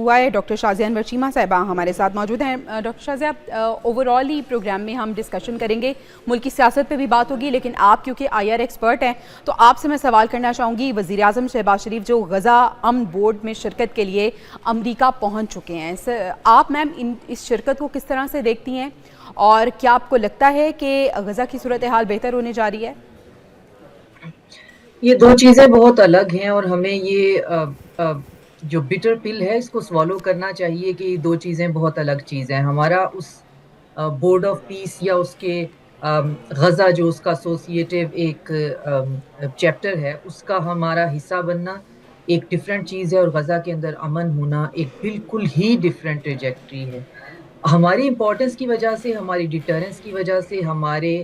ہوا ہے. ڈاکٹر شازیہ انور چیمہ صاحبہ ہمارے ساتھ موجود ہیں. ڈاکٹر شازیہ، اوور آل ہی پروگرام میں ہم ڈسکشن کریں گے، ملکی سیاست پہ بھی بات ہوگی، لیکن آپ کیونکہ آئی آر ایکسپرٹ ہیں تو آپ سے میں سوال کرنا چاہوں گی. وزیر اعظم شہباز شریف جو غزہ امن بورڈ میں شرکت کے لیے امریکہ پہنچ چکے ہیں، آپ میم اس شرکت کو کس طرح سے دیکھتی ہیں، اور کیا آپ کو لگتا ہے کہ غزہ کی صورتحال بہتر ہونے جا رہی ہے؟ یہ دو چیزیں بہت الگ ہیں، اور ہمیں یہ جو بٹر پل ہے اس کو سوالو کرنا چاہیے کہ یہ دو چیزیں بہت الگ چیز ہیں. ہمارا اس بورڈ آف پیس یا اس کے غزہ جو اس کا ایسوسیٹو ایک چیپٹر ہے، اس کا ہمارا حصہ بننا ایک ڈفرینٹ چیز ہے، اور غزہ کے اندر امن ہونا ایک بالکل ہی ڈفرینٹ ٹریجیکٹری ہے. ہماری امپورٹنس کی وجہ سے، ہماری ڈیٹرنس کی وجہ سے، ہماری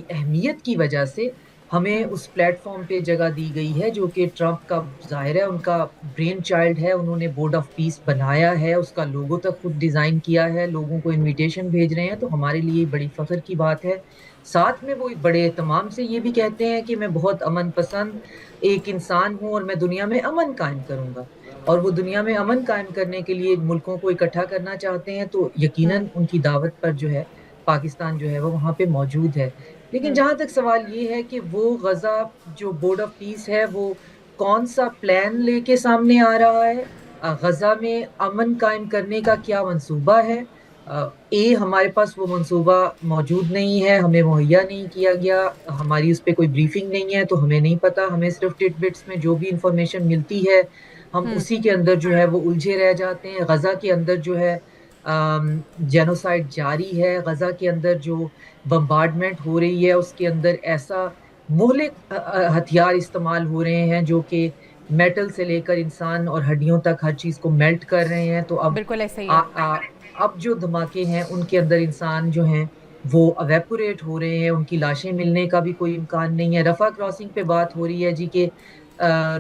اہمیت کی وجہ سے ہمیں اس پلیٹ فارم پہ جگہ دی گئی ہے، جو کہ ٹرمپ کا ظاہر ہے ان کا برین چائلڈ ہے. انہوں نے بورڈ آف پیس بنایا ہے، اس کا لوگو تک خود ڈیزائن کیا ہے، لوگوں کو انویٹیشن بھیج رہے ہیں، تو ہمارے لیے بڑی فخر کی بات ہے. ساتھ میں وہ بڑے اہتمام سے یہ بھی کہتے ہیں کہ میں بہت امن پسند ایک انسان ہوں اور میں دنیا میں امن قائم کروں گا، اور وہ دنیا میں امن قائم کرنے کے لیے ملکوں کو اکٹھا کرنا چاہتے ہیں. تو یقیناً ان کی دعوت پر جو ہے پاکستان جو ہے وہ وہاں پہ موجود ہے. لیکن جہاں تک سوال یہ ہے کہ وہ غزہ جو بورڈ آف پیس ہے وہ کون سا پلان لے کے سامنے آ رہا ہے، غزہ میں امن قائم کرنے کا کیا منصوبہ ہے. ہمارے پاس وہ منصوبہ موجود نہیں ہے، ہمیں مہیا نہیں کیا گیا، ہماری اس پہ کوئی بریفنگ نہیں ہے، تو ہمیں نہیں پتا. ہمیں صرف ٹٹ بٹس میں جو بھی انفارمیشن ملتی ہے ہم اسی کے اندر جو ہے وہ الجھے رہ جاتے ہیں. غزہ کے اندر جو ہے جینوسائیڈ جاری ہے، غزہ کے اندر جو بمبارڈمنٹ ہو رہی ہے اس کے اندر ایسا مہلک ہتھیار استعمال ہو رہے ہیں جو کہ میٹل سے لے کر انسان اور ہڈیوں تک ہر چیز کو میلٹ کر رہے ہیں. تو بالکل ایسا ہی ہے. اب جو دھماکے ہیں ان کے اندر انسان جو ہیں وہ اویپوریٹ ہو رہے ہیں، ان کی لاشیں ملنے کا بھی کوئی امکان نہیں ہے. رفح کراسنگ پہ بات ہو رہی ہے جی کہ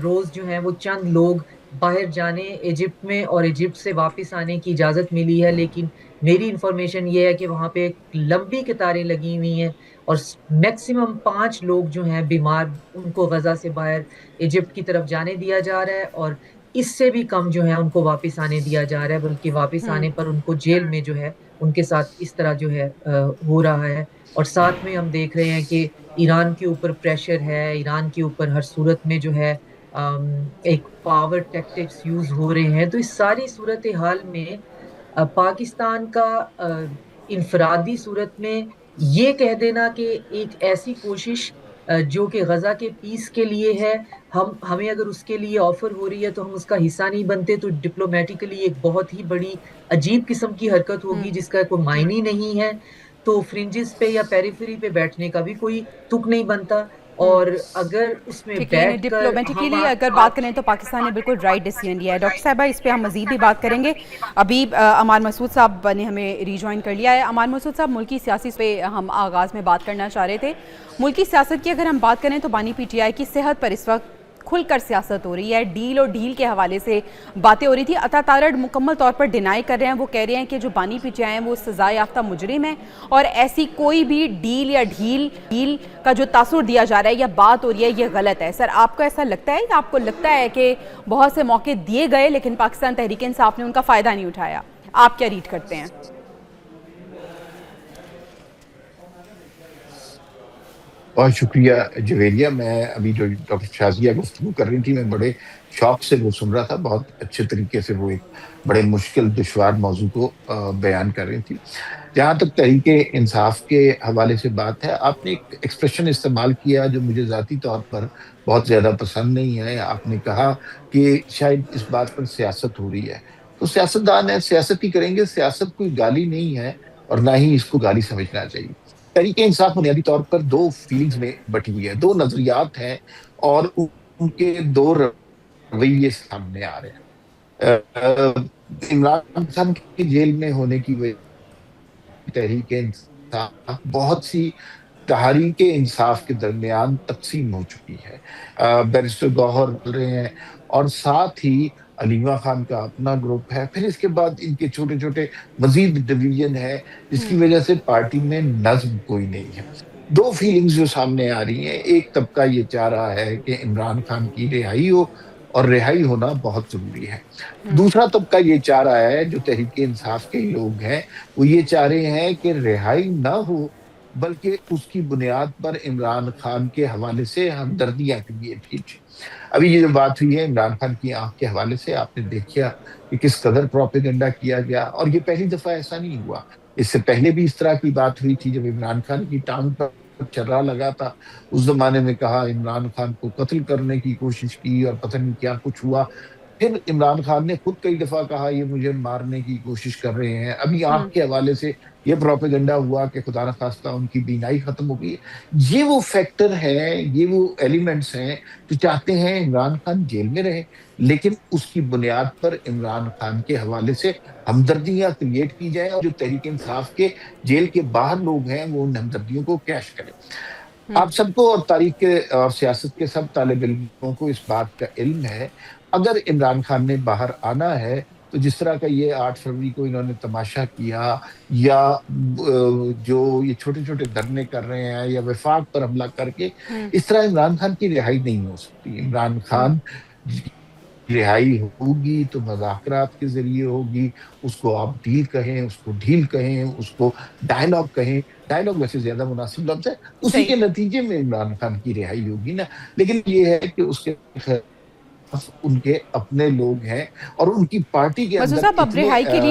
روز جو ہیں وہ چند لوگ باہر جانے ایجپٹ میں اور ایجپٹ سے واپس آنے کی اجازت ملی ہے، لیکن میری انفارمیشن یہ ہے کہ وہاں پہ لمبی قطاریں لگی ہوئی ہیں، اور میکسیمم 5 لوگ جو ہیں بیمار ان کو غزہ سے باہر ایجپٹ کی طرف جانے دیا جا رہا ہے، اور اس سے بھی کم جو ہے ان کو واپس آنے دیا جا رہا ہے، بلکہ واپس آنے پر ان کو جیل میں جو ہے ان کے ساتھ اس طرح جو ہے ہو رہا ہے. اور ساتھ میں ہم دیکھ رہے ہیں کہ ایران کے اوپر پریشر ہے، ایران کے اوپر ہر صورت میں جو ہے ایک پاور ٹیکٹکس یوز ہو رہے ہیں. تو اس ساری صورتحال میں پاکستان کا انفرادی صورت میں یہ کہہ دینا کہ ایک ایسی کوشش جو کہ غزہ کے پیس کے لیے ہے، ہمیں اگر اس کے لیے آفر ہو رہی ہے تو ہم اس کا حصہ نہیں بنتے، تو ڈپلومیٹیکلی ایک بہت ہی بڑی عجیب قسم کی حرکت ہوگی جس کا کوئی معنی نہیں ہے. تو فرنجز پہ یا پیریفری پہ بیٹھنے کا بھی کوئی تک نہیں بنتا، اور اگر اس میں لیکن بیٹھ کر ڈپلومیٹیکلی اگر بات کریں تو پاکستان نے بالکل رائٹ ڈیسیژن لیا ہے. ڈاکٹر صاحبہ اس پہ ہم مزید بھی بات کریں گے. ابھی امان مسعود صاحب نے ہمیں ری جوائن کر لیا ہے. امان مسعود صاحب، ملکی سیاسی پہ ہم آغاز میں بات کرنا چاہ رہے تھے. ملکی سیاست کی اگر ہم بات کریں تو بانی پی ٹی آئی کی صحت پر اس وقت کھل کر سیاست ہو رہی ہے. ڈیل اور ڈھیل کے حوالے سے باتیں ہو رہی تھی. عطا تارڑ مکمل طور پر ڈینائی کر رہے ہیں، وہ کہہ رہے ہیں کہ جو بانی پی ٹی آئی ہیں وہ سزا یافتہ مجرم ہیں، اور ایسی کوئی بھی ڈیل یا ڈھیل کا جو تاثر دیا جا رہا ہے یا بات ہو رہی ہے یہ غلط ہے. سر، آپ کو ایسا لگتا ہے یا آپ کو لگتا ہے کہ بہت سے موقع دیے گئے لیکن پاکستان تحریک انصاف نے ان کا فائدہ نہیں اٹھایا؟ آپ کیا ریڈ کرتے ہیں؟ بہت شکریہ جویریہ. میں ابھی جو ڈاکٹر شازیہ گفتگو کر رہی تھی میں بڑے شوق سے وہ سن رہا تھا. بہت اچھے طریقے سے وہ ایک بڑے مشکل دشوار موضوع کو بیان کر رہی تھی. جہاں تک تحریک انصاف کے حوالے سے بات ہے، آپ نے ایک ایکسپریشن استعمال کیا جو مجھے ذاتی طور پر بہت زیادہ پسند نہیں ہے. آپ نے کہا کہ شاید اس بات پر سیاست ہو رہی ہے. تو سیاستدان ہے، سیاست ہی کریں گے. سیاست کوئی گالی نہیں ہے اور نہ ہی اس کو گالی سمجھنا چاہیے. تحریک انصاف بنیادی طور پر دو فیلنگز میں بٹی ہوئی ہے، دو نظریات ہیں، اور ان کے دو رویے سامنے آ رہے ہیں. عمران خان کے جیل میں ہونے کی وجہ تحریک انصاف بہت سی تحریک انصاف کے درمیان تقسیم ہو چکی ہے. بیرسٹر گوہر بول رہے ہیں، اور ساتھ ہی علیمہ خان کا اپنا گروپ ہے. پھر اس کے بعد ان کے چھوٹے چھوٹے مزید ڈویژن ہے، جس کی وجہ سے پارٹی میں نظم کوئی نہیں ہے. دو فیلنگز جو سامنے آ رہی ہیں، ایک طبقہ یہ چاہ رہا ہے کہ عمران خان کی رہائی ہو، اور رہائی ہونا بہت ضروری ہے۔ دوسرا طبقہ یہ چاہ رہا ہے، جو تحریک انصاف کے لوگ ہیں، وہ یہ چاہ رہے ہیں کہ رہائی نہ ہو، بلکہ اس کی بنیاد پر عمران خان کے حوالے سے ہمدردیاں کریٹ کی جائیں۔ ابھی یہ جو بات ہوئی ہے عمران خان کی آنکھ کے حوالے سے، آپ نے دیکھا کہ کس قدر پروپیگنڈا کیا گیا، اور یہ پہلی دفعہ ایسا نہیں ہوا، اس سے پہلے بھی اس طرح کی بات ہوئی تھی جب عمران خان کی ٹانگ پر چرا لگا تھا۔ اس زمانے میں کہا عمران خان کو قتل کرنے کی کوشش کی اور پتہ نہیں کیا کچھ ہوا۔ پھر عمران خان نے خود کئی دفعہ کہا یہ مجھے مارنے کی کوشش کر رہے ہیں۔ ابھی آنکھ کے حوالے سے یہ پروپیگنڈا ہوا کہ خدا نخواستہ ان کی بینائی ختم ہو گئی ہے۔ یہ وہ فیکٹر ہے، یہ وہ ایلیمنٹس ہیں جو چاہتے ہیں عمران خان جیل میں رہے، لیکن اس کی بنیاد پر عمران خان کے حوالے سے ہمدردیاں کریٹ کی جائیں، اور جو تحریک انصاف کے جیل کے باہر لوگ ہیں وہ ان ہمدردیوں کو کیش کریں۔ آپ سب کو اور تاریخ کے اور سیاست کے سب طالب علموں کو اس بات کا علم ہے، اگر عمران خان نے باہر آنا ہے تو جس طرح کا یہ 8 فروری کو انہوں نے تماشا کیا، یا جو یہ چھوٹے چھوٹے دھرنے کر رہے ہیں، یا وفاق پر حملہ کر کے، اس طرح عمران خان کی رہائی نہیں ہو سکتی۔ عمران خان رہائی ہوگی تو مذاکرات کے ذریعے ہوگی، اس کو آپ ڈیل کہیں، اس کو ڈھیل کہیں، اس کو ڈائلاگ کہیں، ڈائلاگ ویسے زیادہ مناسب لفظ ہے، اسی کے صحیح۔ نتیجے میں عمران خان کی رہائی ہوگی نا۔ لیکن یہ ہے کہ اس کے خلاف ان کے اپنے لوگ ہیں، اور ان کی پارٹی کے مسعود اندر صاحب اب اتنے رہائی کے لیے